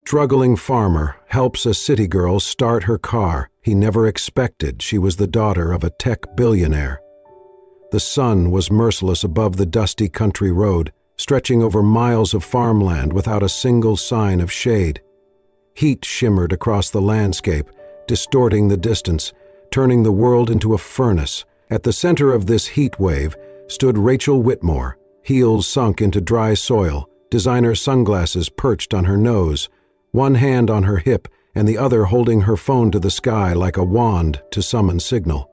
Struggling farmer helps a city girl start her car. He never expected she was the daughter of a tech billionaire. The sun was merciless above the dusty country road, stretching over miles of farmland without a single sign of shade. Heat shimmered across the landscape, distorting the distance, turning the world into a furnace. At the center of this heat wave stood Rachel Whitmore, heels sunk into dry soil, designer sunglasses perched on her nose, one hand on her hip and the other holding her phone to the sky like a wand to summon signal.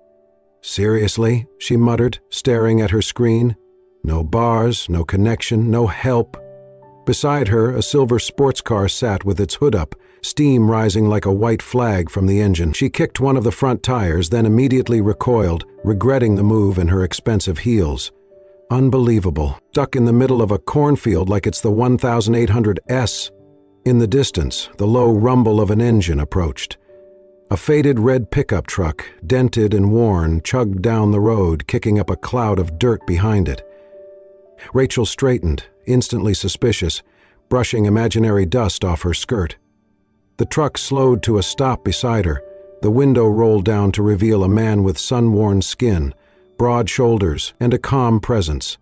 "Seriously?" she muttered, staring at her screen. No bars, no connection, no help. Beside her, a silver sports car sat with its hood up, steam rising like a white flag from the engine. She kicked one of the front tires, then immediately recoiled, regretting the move in her expensive heels. Unbelievable. Stuck in the middle of a cornfield like it's the 1800S. In the distance, the low rumble of an engine approached. A faded red pickup truck, dented and worn, chugged down the road, kicking up a cloud of dirt behind it. Rachel straightened, instantly suspicious, brushing imaginary dust off her skirt. The truck slowed to a stop beside her. The window rolled down to reveal a man with sun-worn skin, broad shoulders, and a calm presence.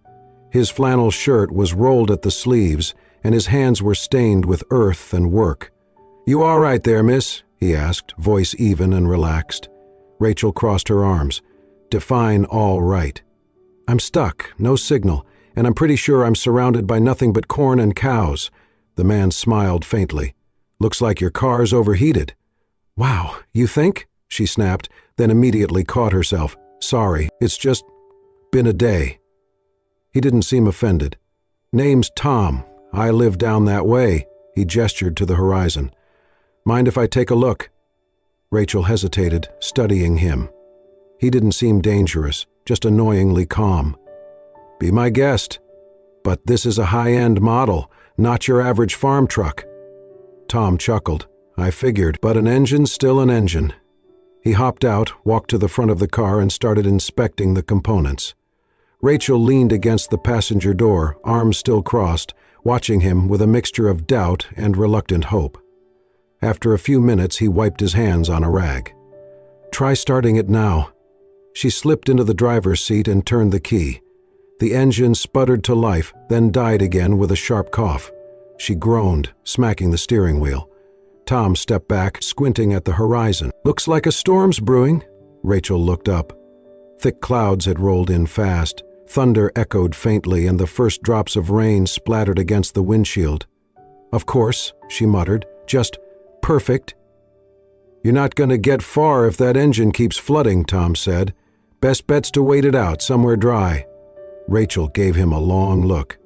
His flannel shirt was rolled at the sleeves, and his hands were stained with earth and work. "You all right there, miss?" he asked, voice even and relaxed. Rachel crossed her arms. Define all right. "I'm stuck, no signal, and I'm pretty sure I'm surrounded by nothing but corn and cows." The man smiled faintly. "Looks like your car's overheated." "Wow, you think?" she snapped, then immediately caught herself. "Sorry, it's just been a day." He didn't seem offended. "Name's Tom. I live down that way." He gestured to the horizon. "Mind if I take a look?" Rachel hesitated, studying him. He didn't seem dangerous, just annoyingly calm. "Be my guest. But this is a high-end model, not your average farm truck." Tom chuckled. "I figured, but an engine's still an engine." He hopped out, walked to the front of the car, and started inspecting the components. Rachel leaned against the passenger door, arms still crossed, watching him with a mixture of doubt and reluctant hope. After a few minutes, he wiped his hands on a rag. "Try starting it now." She slipped into the driver's seat and turned the key. The engine sputtered to life, then died again with a sharp cough. She groaned, smacking the steering wheel. Tom stepped back, squinting at the horizon. "Looks like a storm's brewing." Rachel looked up. Thick clouds had rolled in fast. Thunder echoed faintly, and the first drops of rain splattered against the windshield. "Of course," she muttered, "just perfect." "You're not going to get far if that engine keeps flooding," Tom said. "Best bet's to wait it out somewhere dry." Rachel gave him a long look.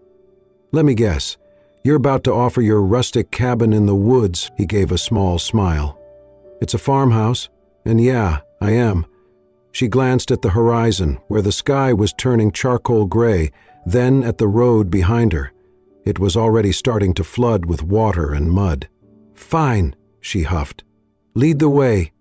"Let me guess. You're about to offer your rustic cabin in the woods." He gave a small smile. "It's a farmhouse, and yeah, I am." She glanced at the horizon, where the sky was turning charcoal gray, then at the road behind her. It was already starting to flood with water and mud. "Fine," she huffed. "Lead the way."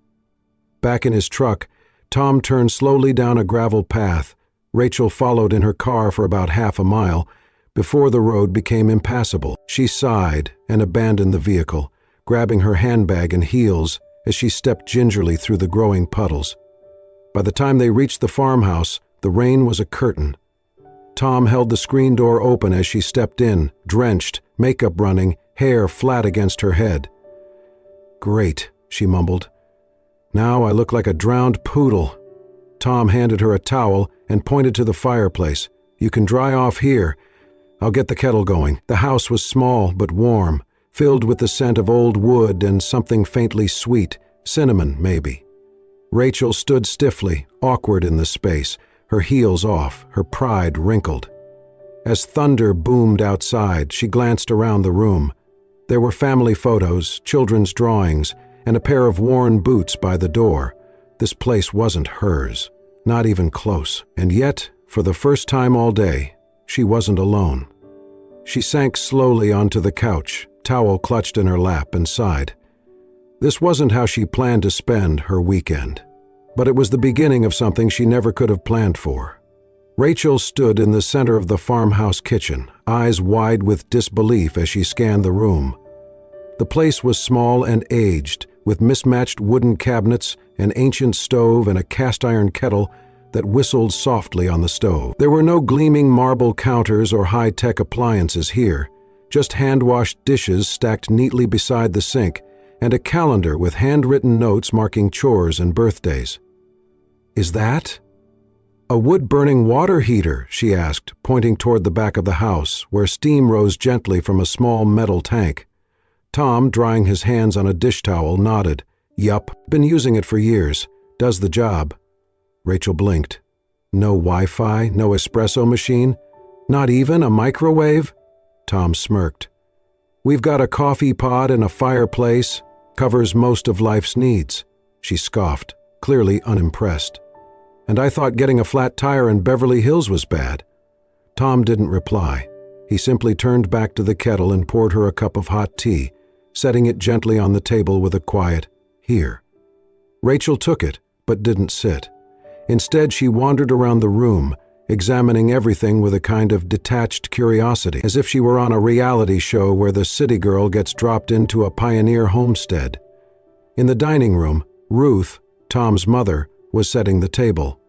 Back in his truck, Tom turned slowly down a gravel path. Rachel followed in her car for about half a mile, before the road became impassable. She sighed and abandoned the vehicle, grabbing her handbag and heels as she stepped gingerly through the growing puddles. By the time they reached the farmhouse, the rain was a curtain. Tom held the screen door open as she stepped in, drenched, makeup running, hair flat against her head. "Great," she mumbled. "Now I look like a drowned poodle." Tom handed her a towel and pointed to the fireplace. "You can dry off here. I'll get the kettle going." The house was small but warm, filled with the scent of old wood and something faintly sweet, cinnamon maybe. Rachel stood stiffly, awkward in the space, her heels off, her pride wrinkled. As thunder boomed outside, she glanced around the room. There were family photos, children's drawings, and a pair of worn boots by the door. This place wasn't hers, not even close. And yet, for the first time all day, she wasn't alone. She sank slowly onto the couch, towel clutched in her lap, and sighed. This wasn't how she planned to spend her weekend, but it was the beginning of something she never could have planned for. Rachel stood in the center of the farmhouse kitchen, eyes wide with disbelief as she scanned the room. The place was small and aged, with mismatched wooden cabinets, an ancient stove, and a cast-iron kettle that whistled softly on the stove. There were no gleaming marble counters or high-tech appliances here, just hand-washed dishes stacked neatly beside the sink, and a calendar with handwritten notes marking chores and birthdays. "Is that?" "A wood-burning water heater," she asked, pointing toward the back of the house, where steam rose gently from a small metal tank. Tom, drying his hands on a dish towel, nodded. "Yup, been using it for years. Does the job." Rachel blinked. "No Wi-Fi, no espresso machine? Not even a microwave?" Tom smirked. "We've got a coffee pot and a fireplace. Covers most of life's needs." She scoffed, clearly unimpressed. "And I thought getting a flat tire in Beverly Hills was bad." Tom didn't reply. He simply turned back to the kettle and poured her a cup of hot tea, setting it gently on the table with a quiet, "Here." Rachel took it, but didn't sit. Instead, she wandered around the room, examining everything with a kind of detached curiosity, as if she were on a reality show where the city girl gets dropped into a pioneer homestead. In the dining room, Ruth, Tom's mother, was setting the table.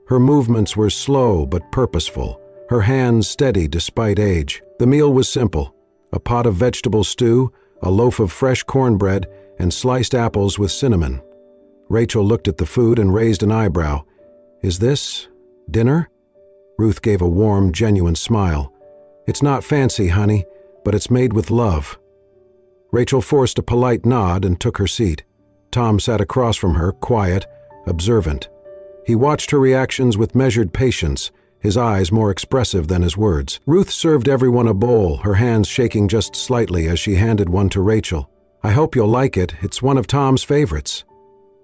Her movements were slow but purposeful, her hands steady despite age. The meal was simple: a pot of vegetable stew, a loaf of fresh cornbread, and sliced apples with cinnamon. Rachel looked at the food and raised an eyebrow. "Is this dinner?" Ruth gave a warm, genuine smile. "It's not fancy, honey, but it's made with love." Rachel forced a polite nod and took her seat. Tom sat across from her, quiet, observant. He watched her reactions with measured patience, his eyes more expressive than his words. Ruth served everyone a bowl, her hands shaking just slightly as she handed one to Rachel. "I hope you'll like it. It's one of Tom's favorites."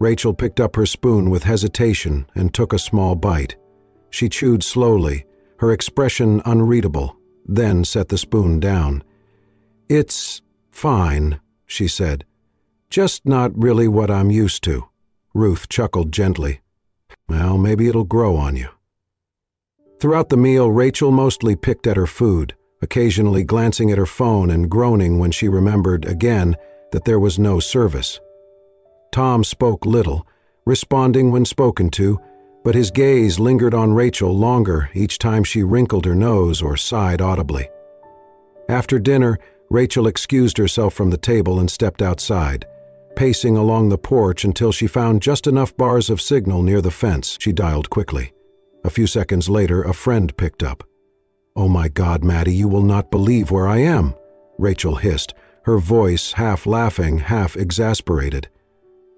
Rachel picked up her spoon with hesitation and took a small bite. She chewed slowly, her expression unreadable, then set the spoon down. "It's fine," she said. "Just not really what I'm used to." Ruth chuckled gently. "Well, maybe it'll grow on you." Throughout the meal, Rachel mostly picked at her food, occasionally glancing at her phone and groaning when she remembered again that there was no service. Tom spoke little, responding when spoken to, but his gaze lingered on Rachel longer each time she wrinkled her nose or sighed audibly. After dinner, Rachel excused herself from the table and stepped outside, pacing along the porch until she found just enough bars of signal near the fence. She dialed quickly. A few seconds later, a friend picked up. "Oh my God, Maddie, you will not believe where I am," Rachel hissed, her voice half laughing, half exasperated.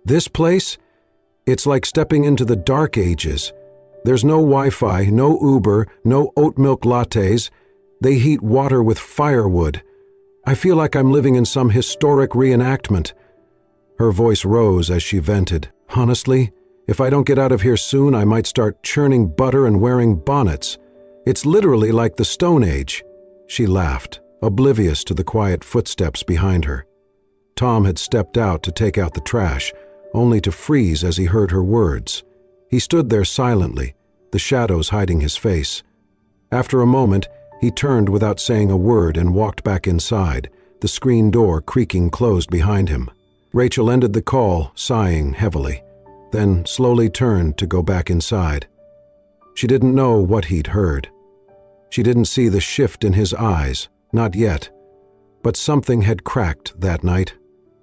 "This place? It's like stepping into the dark ages. There's no Wi-Fi, no Uber, no oat milk lattes. They heat water with firewood. I feel like I'm living in some historic reenactment." Her voice rose as she vented. "Honestly, if I don't get out of here soon, I might start churning butter and wearing bonnets. It's literally like the Stone Age." She laughed, oblivious to the quiet footsteps behind her. Tom had stepped out to take out the trash, only to freeze as he heard her words. He stood there silently, the shadows hiding his face. After a moment, he turned without saying a word and walked back inside, the screen door creaking closed behind him. Rachel ended the call, sighing heavily, then slowly turned to go back inside. She didn't know what he'd heard. She didn't see the shift in his eyes, not yet. But something had cracked that night.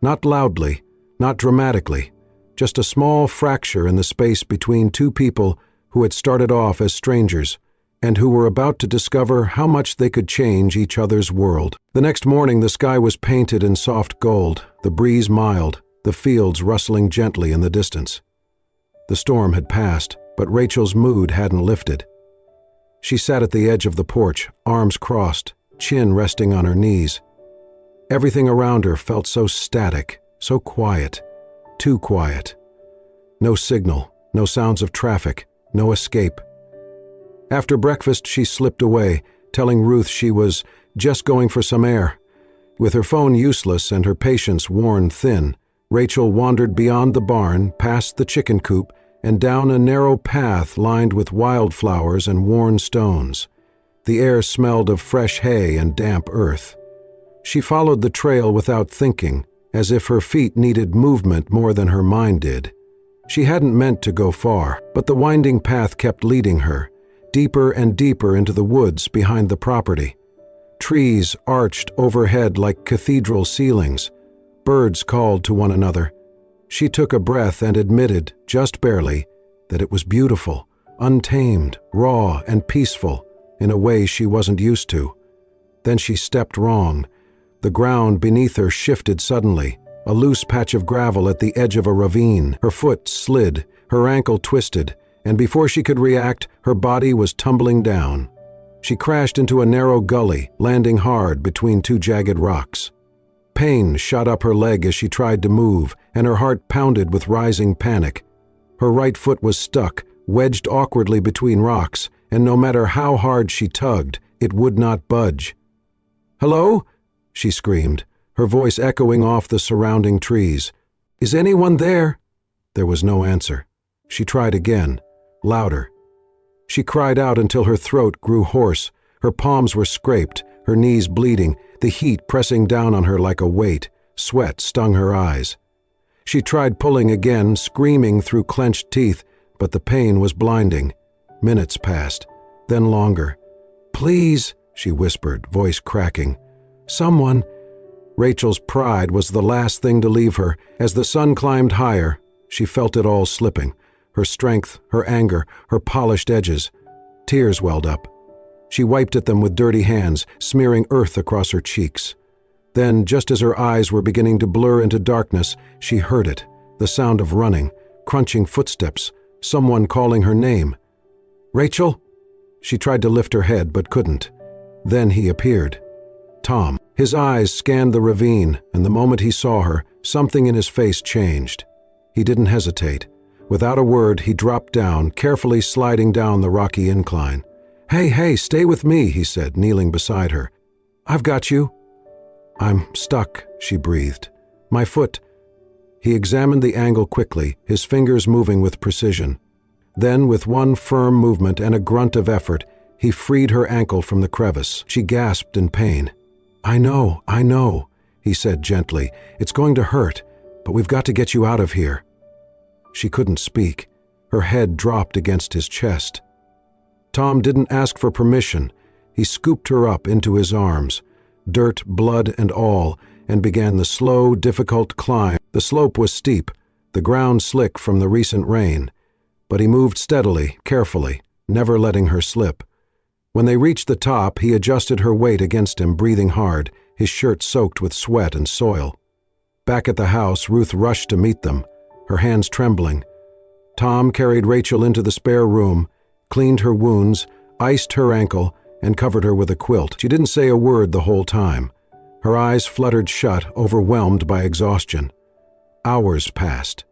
Not loudly, not dramatically, just a small fracture in the space between two people who had started off as strangers and who were about to discover how much they could change each other's world. The next morning, the sky was painted in soft gold, the breeze mild, the fields rustling gently in the distance. The storm had passed, but Rachel's mood hadn't lifted. She sat at the edge of the porch, arms crossed, chin resting on her knees. Everything around her felt so static, so quiet, too quiet. No signal, no sounds of traffic, no escape. After breakfast, she slipped away, telling Ruth she was just going for some air. With her phone useless and her patience worn thin, Rachel wandered beyond the barn, past the chicken coop, and down a narrow path lined with wildflowers and worn stones. The air smelled of fresh hay and damp earth. She followed the trail without thinking, as if her feet needed movement more than her mind did. She hadn't meant to go far, but the winding path kept leading her, deeper and deeper into the woods behind the property. Trees arched overhead like cathedral ceilings. Birds called to one another. She took a breath and admitted, just barely, that it was beautiful, untamed, raw, and peaceful in a way she wasn't used to. Then she stepped wrong. The ground beneath her shifted suddenly, a loose patch of gravel at the edge of a ravine. Her foot slid, her ankle twisted, and before she could react, her body was tumbling down. She crashed into a narrow gully, landing hard between two jagged rocks. Pain shot up her leg as she tried to move, and her heart pounded with rising panic. Her right foot was stuck, wedged awkwardly between rocks, and no matter how hard she tugged, it would not budge. "Hello?" she screamed, her voice echoing off the surrounding trees. "Is anyone there?" There was no answer. She tried again, louder. She cried out until her throat grew hoarse. Her palms were scraped, her knees bleeding, the heat pressing down on her like a weight. Sweat stung her eyes. She tried pulling again, screaming through clenched teeth, but the pain was blinding. Minutes passed, then longer. "Please," she whispered, voice cracking. "Someone." Rachel's pride was the last thing to leave her. As the sun climbed higher, she felt it all slipping. Her strength, her anger, her polished edges. Tears welled up. She wiped at them with dirty hands, smearing earth across her cheeks. Then, just as her eyes were beginning to blur into darkness, she heard it, the sound of running, crunching footsteps, someone calling her name. "Rachel?" She tried to lift her head but couldn't. Then he appeared. Tom. His eyes scanned the ravine, and the moment he saw her, something in his face changed. He didn't hesitate. Without a word, he dropped down, carefully sliding down the rocky incline. Hey, stay with me," he said, kneeling beside her. "I've got you." "I'm stuck," she breathed. "My foot." He examined the angle quickly, his fingers moving with precision. Then, with one firm movement and a grunt of effort, he freed her ankle from the crevice. She gasped in pain. I know," he said gently. "It's going to hurt, but we've got to get you out of here." She couldn't speak. Her head dropped against his chest. Tom didn't ask for permission. He scooped her up into his arms, dirt, blood, and all, and began the slow, difficult climb. The slope was steep, the ground slick from the recent rain, but he moved steadily, carefully, never letting her slip. When they reached the top, he adjusted her weight against him, breathing hard, his shirt soaked with sweat and soil. Back at the house, Ruth rushed to meet them, her hands trembling. Tom carried Rachel into the spare room, cleaned her wounds, iced her ankle, and covered her with a quilt. She didn't say a word the whole time. Her eyes fluttered shut, overwhelmed by exhaustion. Hours passed.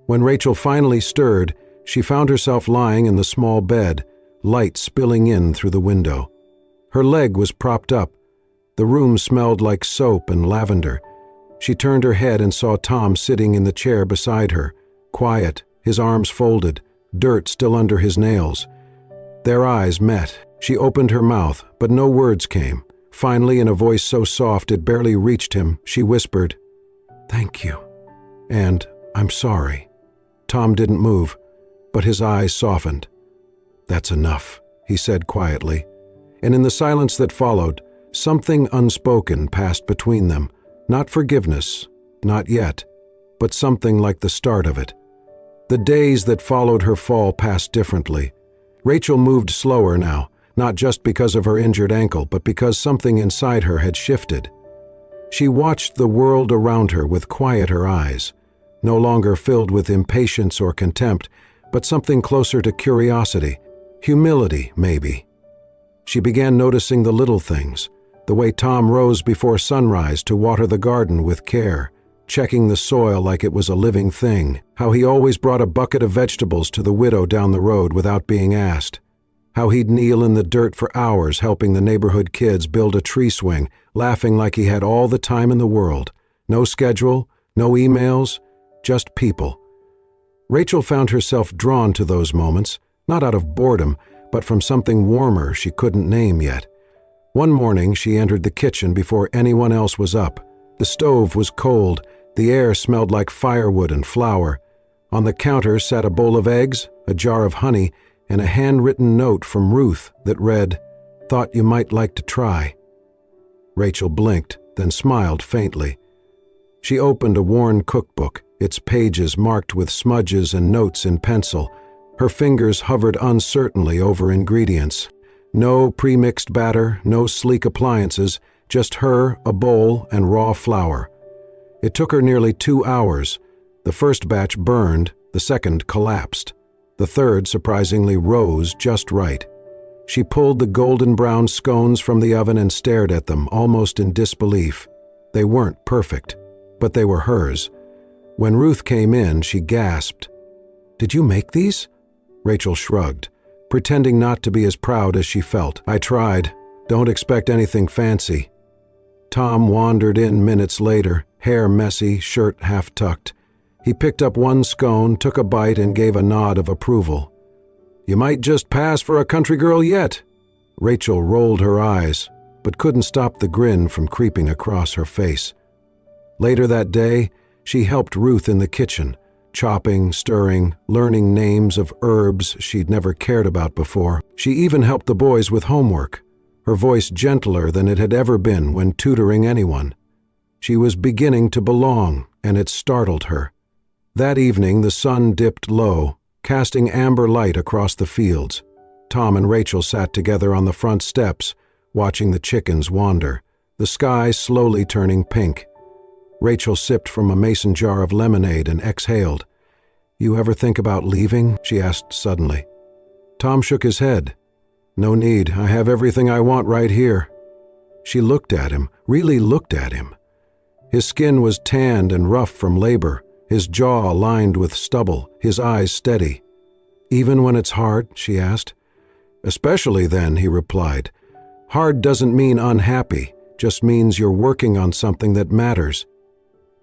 When Rachel finally stirred, she found herself lying in the small bed, light spilling in through the window. Her leg was propped up. The room smelled like soap and lavender. She turned her head and saw Tom sitting in the chair beside her, quiet, his arms folded, dirt still under his nails. Their eyes met. She opened her mouth, but no words came. Finally, in a voice so soft it barely reached him, she whispered, "Thank you," and "I'm sorry." Tom didn't move, but his eyes softened. "That's enough," he said quietly, and in the silence that followed, something unspoken passed between them. Not forgiveness, not yet, but something like the start of it. The days that followed her fall passed differently. Rachel moved slower now, not just because of her injured ankle, but because something inside her had shifted. She watched the world around her with quieter eyes, no longer filled with impatience or contempt, but something closer to curiosity, humility, maybe. She began noticing the little things, the way Tom rose before sunrise to water the garden with care, checking the soil like it was a living thing, how he always brought a bucket of vegetables to the widow down the road without being asked, how he'd kneel in the dirt for hours helping the neighborhood kids build a tree swing, laughing like he had all the time in the world. No schedule, no emails, just people. Rachel found herself drawn to those moments, not out of boredom, but from something warmer she couldn't name yet. One morning she entered the kitchen before anyone else was up. The stove was cold, The air smelled like firewood and flour. On the counter sat a bowl of eggs, a jar of honey, and a handwritten note from Ruth that read, "Thought you might like to try." Rachel blinked, then smiled faintly. She opened a worn cookbook, its pages marked with smudges and notes in pencil. Her fingers hovered uncertainly over ingredients. No pre-mixed batter, no sleek appliances, just her, a bowl, and raw flour. It took her nearly 2 hours. The first batch burned, the second collapsed. The third, surprisingly, rose just right. She pulled the golden brown scones from the oven and stared at them, almost in disbelief. They weren't perfect, but they were hers. When Ruth came in, she gasped. "Did you make these?" Rachel shrugged, pretending not to be as proud as she felt. "I tried. Don't expect anything fancy." Tom wandered in minutes later, hair messy, shirt half-tucked. He picked up one scone, took a bite, and gave a nod of approval. "You might just pass for a country girl yet." Rachel rolled her eyes, but couldn't stop the grin from creeping across her face. Later that day, she helped Ruth in the kitchen, chopping, stirring, learning names of herbs she'd never cared about before. She even helped the boys with homework, her voice gentler than it had ever been when tutoring anyone. She was beginning to belong, and it startled her. That evening the sun dipped low, casting amber light across the fields. Tom and Rachel sat together on the front steps, watching the chickens wander, the sky slowly turning pink. Rachel sipped from a mason jar of lemonade and exhaled. "You ever think about leaving?" she asked suddenly. Tom shook his head. "No need. I have everything I want right here." She looked at him, really looked at him. His skin was tanned and rough from labor, his jaw lined with stubble, his eyes steady. "Even when it's hard?" she asked. "Especially then," he replied. "Hard doesn't mean unhappy, just means you're working on something that matters."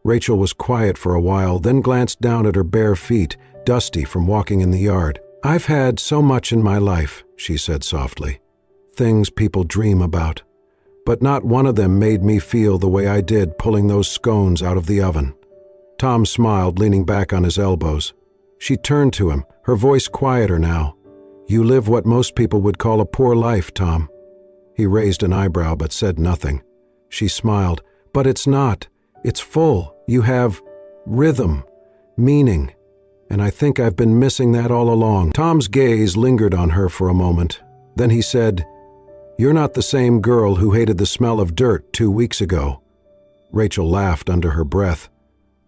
Rachel was quiet for a while, then glanced down at her bare feet, dusty from walking in the yard. "I've had so much in my life," she said softly. "Things people dream about. But not one of them made me feel the way I did pulling those scones out of the oven." Tom smiled, leaning back on his elbows. She turned to him, her voice quieter now. "You live what most people would call a poor life, Tom." He raised an eyebrow but said nothing. She smiled. "But it's not. It's full. You have rhythm, meaning. And I think I've been missing that all along." Tom's gaze lingered on her for a moment. Then he said, "You're not the same girl who hated the smell of dirt 2 weeks ago." Rachel laughed under her breath.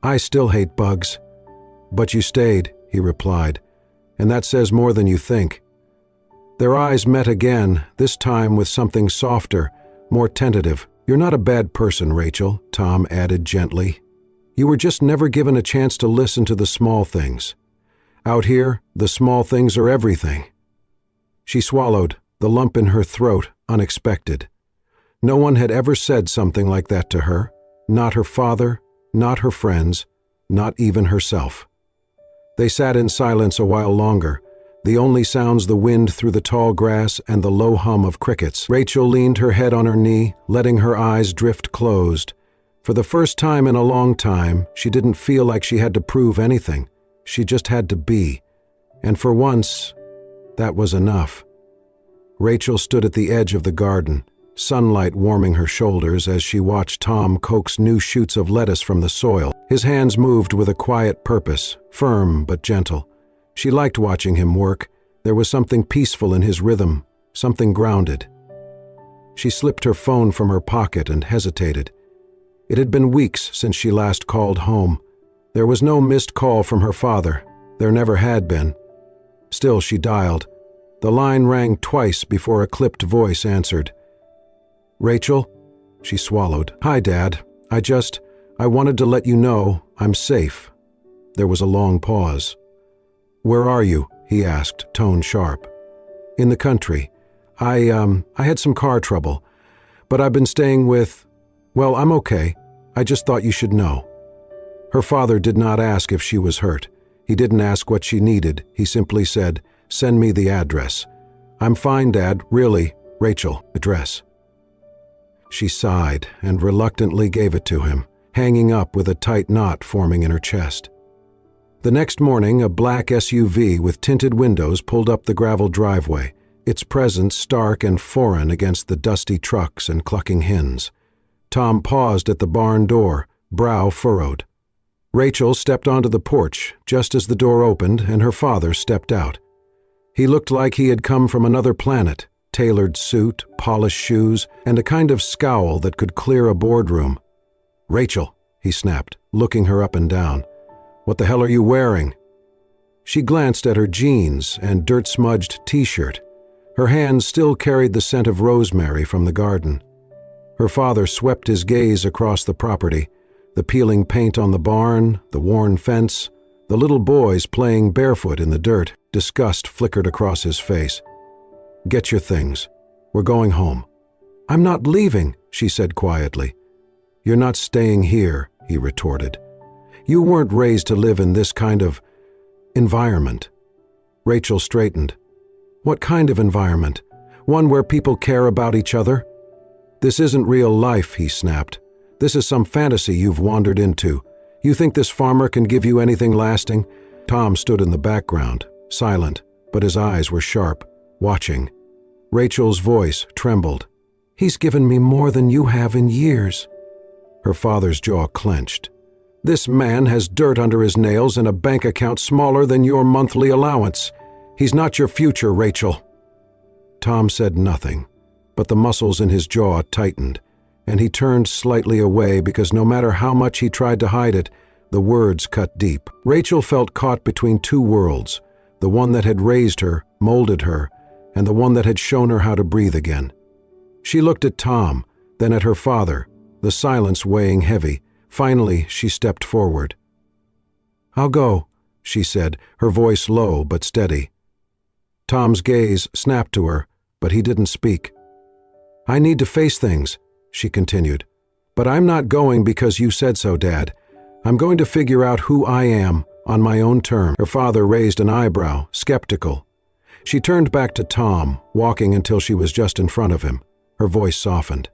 "I still hate bugs." "But you stayed," he replied, "and that says more than you think." Their eyes met again, this time with something softer, more tentative. "You're not a bad person, Rachel," Tom added gently. "You were just never given a chance to listen to the small things. Out here, the small things are everything." She swallowed, the lump in her throat unexpected. No one had ever said something like that to her, not her father, not her friends, not even herself. They sat in silence a while longer, the only sounds the wind through the tall grass and the low hum of crickets. Rachel leaned her head on her knee, letting her eyes drift closed. For the first time in a long time, she didn't feel like she had to prove anything. She just had to be. And for once, that was enough. Rachel stood at the edge of the garden, sunlight warming her shoulders as she watched Tom coax new shoots of lettuce from the soil. His hands moved with a quiet purpose, firm but gentle. She liked watching him work. There was something peaceful in his rhythm, something grounded. She slipped her phone from her pocket and hesitated. It had been weeks since she last called home. There was no missed call from her father. There never had been. Still, she dialed. The line rang twice before a clipped voice answered. "Rachel?" She swallowed. "Hi, Dad. I wanted to let you know I'm safe." There was a long pause. "Where are you?" he asked, tone sharp. "In the country. I had some car trouble, but I've been staying with... Well, I'm okay. I just thought you should know." Her father did not ask if she was hurt. He didn't ask what she needed. He simply said, "Send me the address." "I'm fine, Dad, really. Rachel, address." She sighed and reluctantly gave it to him, hanging up with a tight knot forming in her chest. The next morning, a black SUV with tinted windows pulled up the gravel driveway, its presence stark and foreign against the dusty trucks and clucking hens. Tom paused at the barn door, brow furrowed. Rachel stepped onto the porch just as the door opened and her father stepped out. He looked like he had come from another planet, tailored suit, polished shoes, and a kind of scowl that could clear a boardroom. "Rachel," he snapped, looking her up and down. "What the hell are you wearing?" She glanced at her jeans and dirt-smudged t-shirt. Her hands still carried the scent of rosemary from the garden. Her father swept his gaze across the property, the peeling paint on the barn, the worn fence, the little boys playing barefoot in the dirt. Disgust flickered across his face. "Get your things. We're going home." "I'm not leaving," she said quietly. "You're not staying here," he retorted. "You weren't raised to live in this kind of environment." Rachel straightened. "What kind of environment? One where people care about each other?" "This isn't real life," he snapped. "This is some fantasy you've wandered into. You think this farmer can give you anything lasting?" Tom stood in the background, silent, but his eyes were sharp, watching. Rachel's voice trembled. "He's given me more than you have in years." Her father's jaw clenched. "This man has dirt under his nails and a bank account smaller than your monthly allowance. He's not your future, Rachel." Tom said nothing, but the muscles in his jaw tightened, and he turned slightly away because no matter how much he tried to hide it, the words cut deep. Rachel felt caught between two worlds, the one that had raised her, molded her, and the one that had shown her how to breathe again. She looked at Tom, then at her father, the silence weighing heavy. Finally, she stepped forward. "I'll go," she said, her voice low but steady. Tom's gaze snapped to her, but he didn't speak. "I need to face things," she continued. "But I'm not going because you said so, Dad. I'm going to figure out who I am on my own terms." Her father raised an eyebrow, skeptical. She turned back to Tom, walking until she was just in front of him. Her voice softened.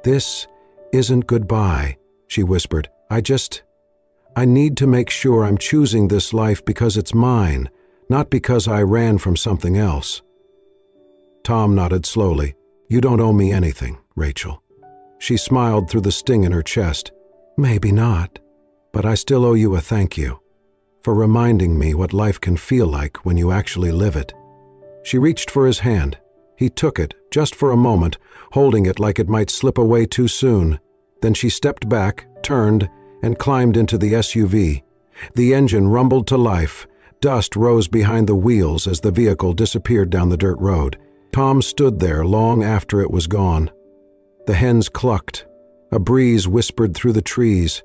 "This isn't goodbye," she whispered. I need to make sure I'm choosing this life because it's mine, not because I ran from something else." Tom nodded slowly. "You don't owe me anything, Rachel." She smiled through the sting in her chest. "Maybe not, but I still owe you a thank you for reminding me what life can feel like when you actually live it." She reached for his hand. He took it, just for a moment, holding it like it might slip away too soon. Then she stepped back, turned, and climbed into the SUV. The engine rumbled to life. Dust rose behind the wheels as the vehicle disappeared down the dirt road. Tom stood there long after it was gone. The hens clucked. A breeze whispered through the trees,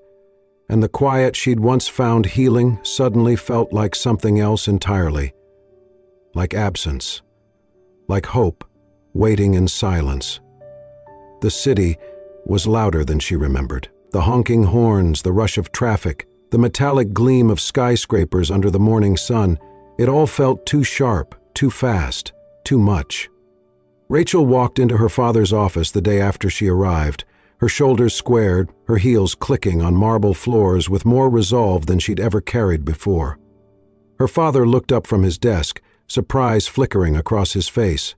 and the quiet she'd once found healing suddenly felt like something else entirely. Like absence. Like hope, waiting in silence. The city was louder than she remembered. The honking horns, the rush of traffic, the metallic gleam of skyscrapers under the morning sun, it all felt too sharp, too fast, too much. Rachel walked into her father's office the day after she arrived, her shoulders squared, her heels clicking on marble floors with more resolve than she'd ever carried before. Her father looked up from his desk, surprise flickering across his face.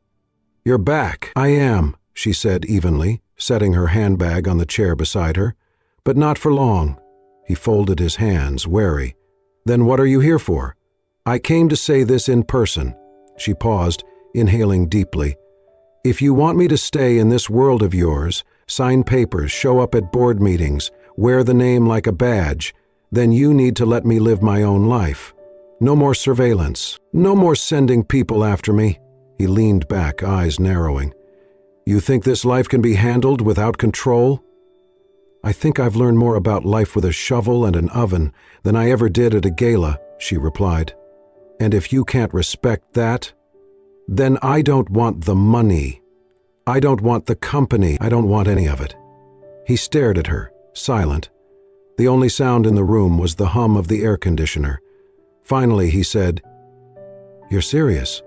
"You're back." "I am," she said evenly, setting her handbag on the chair beside her. "But not for long." He folded his hands, wary. "Then what are you here for?" "I came to say this in person." She paused, inhaling deeply. "If you want me to stay in this world of yours, sign papers, show up at board meetings, wear the name like a badge, then you need to let me live my own life. No more surveillance. No more sending people after me." He leaned back, eyes narrowing. "You think this life can be handled without control?" "I think I've learned more about life with a shovel and an oven than I ever did at a gala," she replied. "And if you can't respect that, then I don't want the money. I don't want the company. I don't want any of it." He stared at her, silent. The only sound in the room was the hum of the air conditioner. Finally, he said, "You're serious?"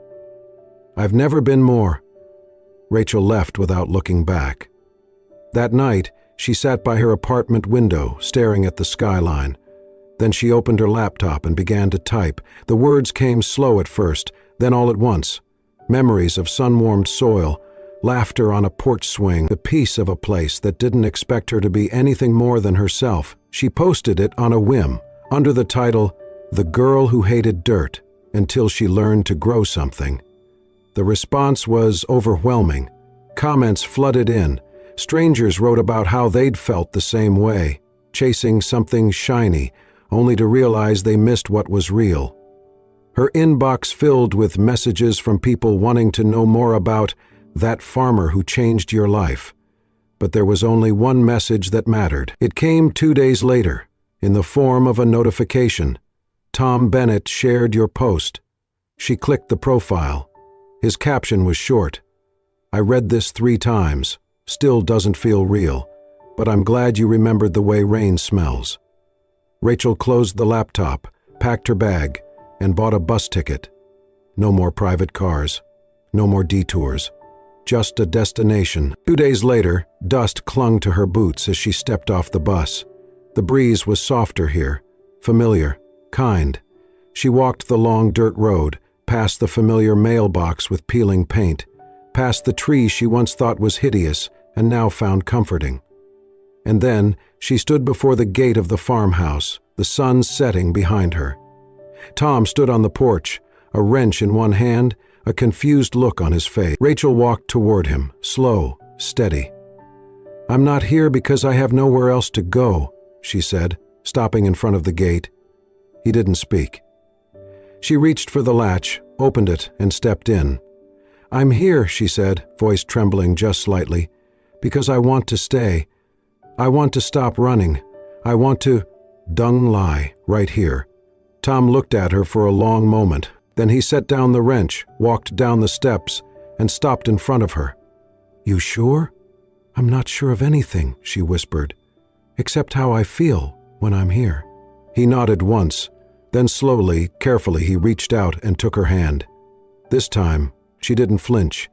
"I've never been more." Rachel left without looking back. That night, She sat by her apartment window, staring at the skyline. Then she opened her laptop and began to type. The words came slow at first, then all at once. Memories of sun-warmed soil, laughter on a porch swing, the peace of a place that didn't expect her to be anything more than herself. She posted it on a whim, under the title, "The Girl Who Hated Dirt Until She Learned to Grow Something." The response was overwhelming. Comments flooded in. Strangers wrote about how they'd felt the same way, chasing something shiny, only to realize they missed what was real. Her inbox filled with messages from people wanting to know more about that farmer who changed your life. But there was only one message that mattered. It came 2 days later, in the form of a notification. Tom Bennett shared your post. She clicked the profile. His caption was short. "I read this 3 times. Still doesn't feel real, but I'm glad you remembered the way rain smells." Rachel closed the laptop, packed her bag, and bought a bus ticket. No more private cars. No more detours. Just a destination. 2 days later, dust clung to her boots as she stepped off the bus. The breeze was softer here, familiar, kind. She walked the long dirt road, past the familiar mailbox with peeling paint, past the tree she once thought was hideous and now found comforting. And then she stood before the gate of the farmhouse, the sun setting behind her. Tom stood on the porch, a wrench in one hand, a confused look on his face. Rachel walked toward him, slow, steady. "I'm not here because I have nowhere else to go," she said, stopping in front of the gate. He didn't speak. She reached for the latch, opened it, and stepped in. "I'm here," she said, voice trembling just slightly, "because I want to stay. I want to stop running. I want to—" Dung lie, right here. Tom looked at her for a long moment. Then he set down the wrench, walked down the steps, and stopped in front of her. "You sure?" "I'm not sure of anything," she whispered, "except how I feel when I'm here." He nodded once. Then slowly, carefully, he reached out and took her hand. This time, she didn't flinch.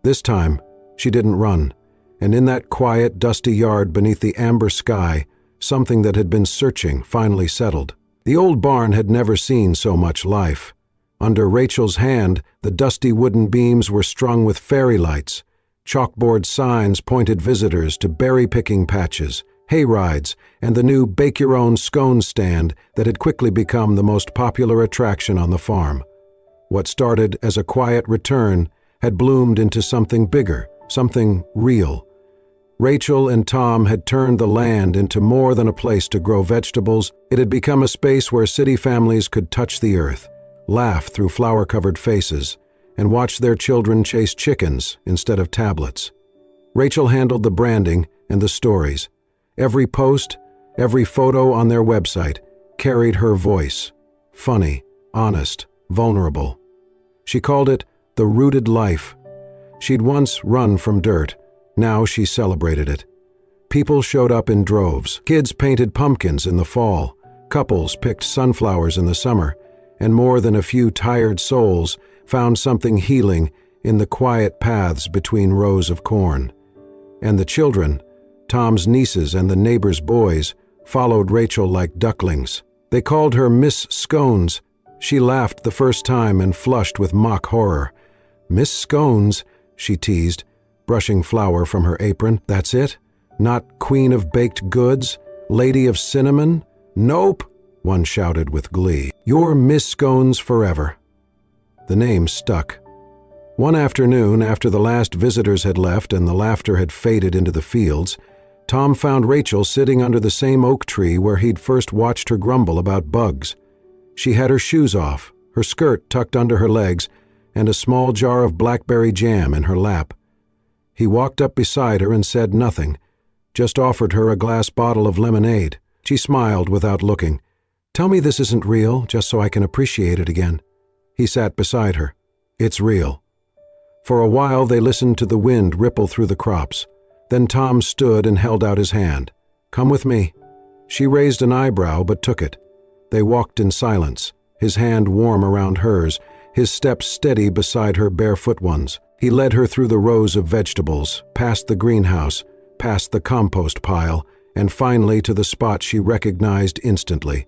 This time, she didn't run. And in that quiet, dusty yard beneath the amber sky, something that had been searching finally settled. The old barn had never seen so much life. Under Rachel's hand, the dusty wooden beams were strung with fairy lights. Chalkboard signs pointed visitors to berry-picking patches, hay rides, and the new bake-your-own scone stand that had quickly become the most popular attraction on the farm. What started as a quiet return had bloomed into something bigger, something real. Rachel and Tom had turned the land into more than a place to grow vegetables. It had become a space where city families could touch the earth, laugh through flower-covered faces, and watch their children chase chickens instead of tablets. Rachel handled the branding and the stories. Every post, every photo on their website carried her voice. Funny, honest, vulnerable. She called it the rooted life. She'd once run from dirt. Now she celebrated it. People showed up in droves. Kids painted pumpkins in the fall. Couples picked sunflowers in the summer. And more than a few tired souls found something healing in the quiet paths between rows of corn. And the children, Tom's nieces and the neighbors' boys, followed Rachel like ducklings. They called her Miss Scones. She laughed the first time and flushed with mock horror. "Miss Scones," she teased, brushing flour from her apron. "That's it? Not Queen of Baked Goods? Lady of Cinnamon? Nope!" one shouted with glee. "You're Miss Scones forever." The name stuck. One afternoon, after the last visitors had left and the laughter had faded into the fields, Tom found Rachel sitting under the same oak tree where he'd first watched her grumble about bugs. She had her shoes off, her skirt tucked under her legs, and a small jar of blackberry jam in her lap. He walked up beside her and said nothing, just offered her a glass bottle of lemonade. She smiled without looking. "Tell me this isn't real, just so I can appreciate it again." He sat beside her. "It's real." For a while they listened to the wind ripple through the crops. Then Tom stood and held out his hand. "Come with me." She raised an eyebrow but took it. They walked in silence, his hand warm around hers, his steps steady beside her barefoot ones. He led her through the rows of vegetables, past the greenhouse, past the compost pile, and finally to the spot she recognized instantly.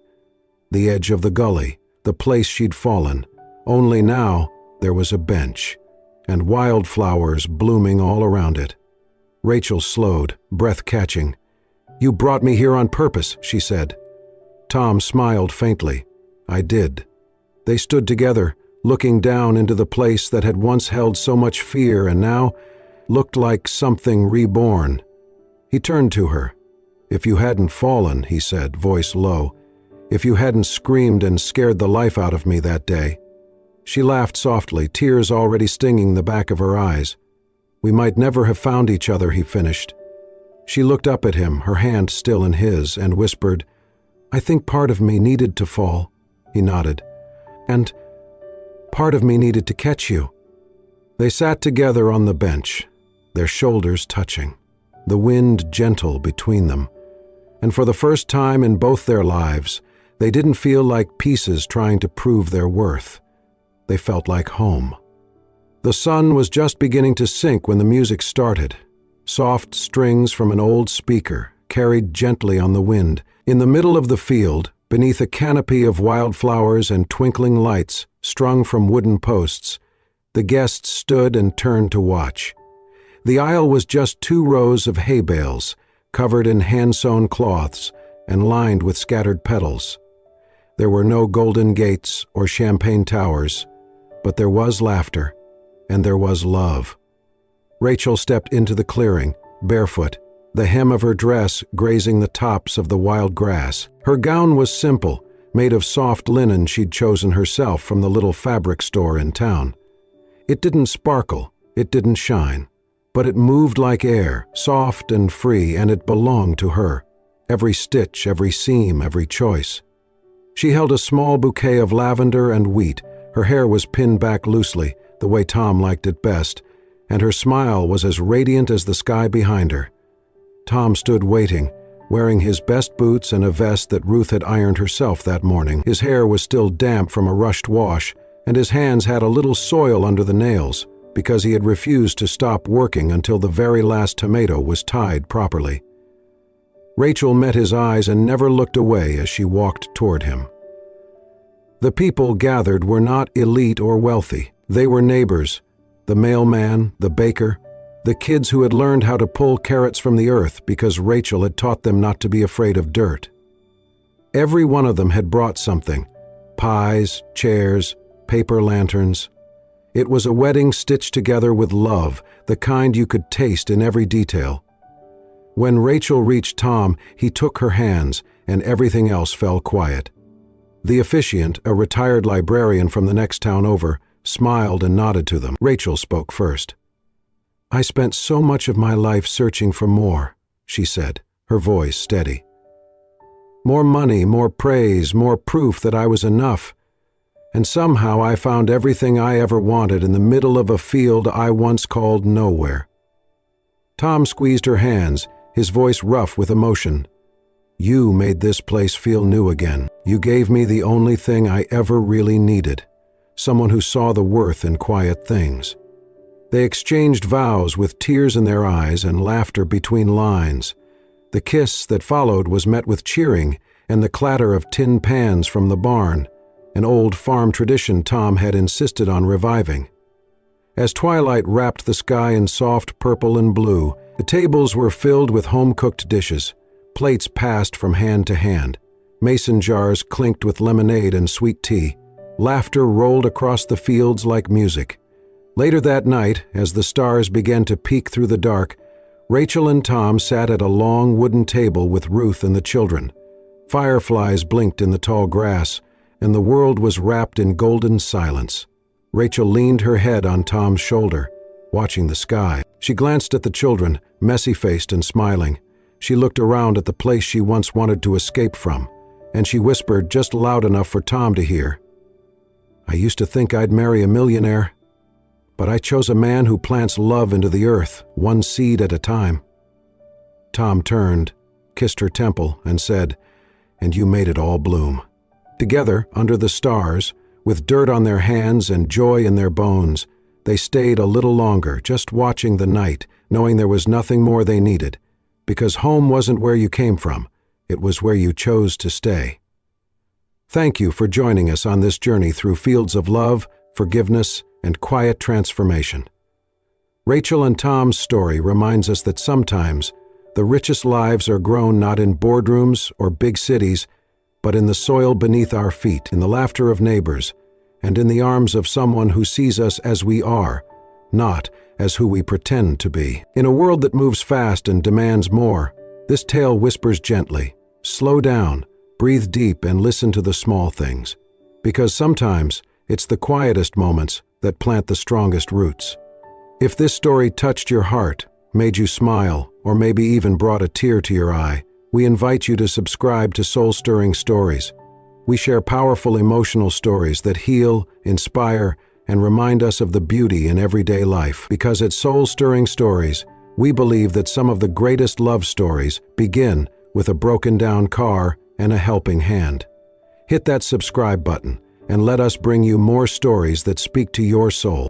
The edge of the gully, the place she'd fallen. Only now there was a bench, and wildflowers blooming all around it. Rachel slowed, breath catching. "You brought me here on purpose," she said. Tom smiled faintly. "I did." They stood together, looking down into the place that had once held so much fear and now looked like something reborn. He turned to her. "If you hadn't fallen," he said, voice low, "if you hadn't screamed and scared the life out of me that day." She laughed softly, tears already stinging the back of her eyes. "We might never have found each other," he finished. She looked up at him, her hand still in his, and whispered, "I think part of me needed to fall." He nodded. "And part of me needed to catch you." They sat together on the bench, their shoulders touching, the wind gentle between them. And for the first time in both their lives, they didn't feel like pieces trying to prove their worth. They felt like home. The sun was just beginning to sink when the music started. Soft strings from an old speaker, carried gently on the wind. In the middle of the field, beneath a canopy of wildflowers and twinkling lights strung from wooden posts, the guests stood and turned to watch. The aisle was just 2 rows of hay bales, covered in hand-sewn cloths and lined with scattered petals. There were no golden gates or champagne towers, but there was laughter, and there was love. Rachel stepped into the clearing, barefoot, the hem of her dress grazing the tops of the wild grass. Her gown was simple, made of soft linen she'd chosen herself from the little fabric store in town. It didn't sparkle, it didn't shine, but it moved like air, soft and free, and it belonged to her. Every stitch, every seam, every choice. She held a small bouquet of lavender and wheat. Her hair was pinned back loosely, the way Tom liked it best, and her smile was as radiant as the sky behind her. Tom stood waiting, wearing his best boots and a vest that Ruth had ironed herself that morning. His hair was still damp from a rushed wash, and his hands had a little soil under the nails, because he had refused to stop working until the very last tomato was tied properly. Rachel met his eyes and never looked away as she walked toward him. The people gathered were not elite or wealthy. They were neighbors, the mailman, the baker, the kids who had learned how to pull carrots from the earth because Rachel had taught them not to be afraid of dirt. Every one of them had brought something: pies, chairs, paper lanterns. It was a wedding stitched together with love, the kind you could taste in every detail. When Rachel reached Tom, he took her hands, and everything else fell quiet. The officiant, a retired librarian from the next town over, smiled and nodded to them. Rachel spoke first. "I spent so much of my life searching for more," she said, her voice steady. "More money, more praise, more proof that I was enough. And somehow I found everything I ever wanted in the middle of a field I once called nowhere." Tom squeezed her hands, his voice rough with emotion. "You made this place feel new again. You gave me the only thing I ever really needed, someone who saw the worth in quiet things." They exchanged vows with tears in their eyes and laughter between lines. The kiss that followed was met with cheering and the clatter of tin pans from the barn, an old farm tradition Tom had insisted on reviving. As twilight wrapped the sky in soft purple and blue, the tables were filled with home-cooked dishes. Plates passed from hand to hand. Mason jars clinked with lemonade and sweet tea. Laughter rolled across the fields like music. Later that night, as the stars began to peek through the dark, Rachel and Tom sat at a long wooden table with Ruth and the children. Fireflies blinked in the tall grass, and the world was wrapped in golden silence. Rachel leaned her head on Tom's shoulder, watching the sky. She glanced at the children, messy-faced and smiling. She looked around at the place she once wanted to escape from, and she whispered just loud enough for Tom to hear, "I used to think I'd marry a millionaire, but I chose a man who plants love into the earth, one seed at a time." Tom turned, kissed her temple, and said, "And you made it all bloom." Together, under the stars, with dirt on their hands and joy in their bones, they stayed a little longer, just watching the night, knowing there was nothing more they needed, because home wasn't where you came from, it was where you chose to stay. Thank you for joining us on this journey through fields of love, forgiveness, and quiet transformation. Rachel and Tom's story reminds us that sometimes the richest lives are grown not in boardrooms or big cities, but in the soil beneath our feet, in the laughter of neighbors, and in the arms of someone who sees us as we are, not as who we pretend to be. In a world that moves fast and demands more, this tale whispers gently, slow down, breathe deep, and listen to the small things. Because sometimes it's the quietest moments that plant the strongest roots. If this story touched your heart, made you smile, or maybe even brought a tear to your eye, we invite you to subscribe to Soul Stirring Stories. We share powerful emotional stories that heal, inspire, and remind us of the beauty in everyday life. Because at Soul Stirring Stories, we believe that some of the greatest love stories begin with a broken down car and a helping hand. Hit that subscribe button and let us bring you more stories that speak to your soul.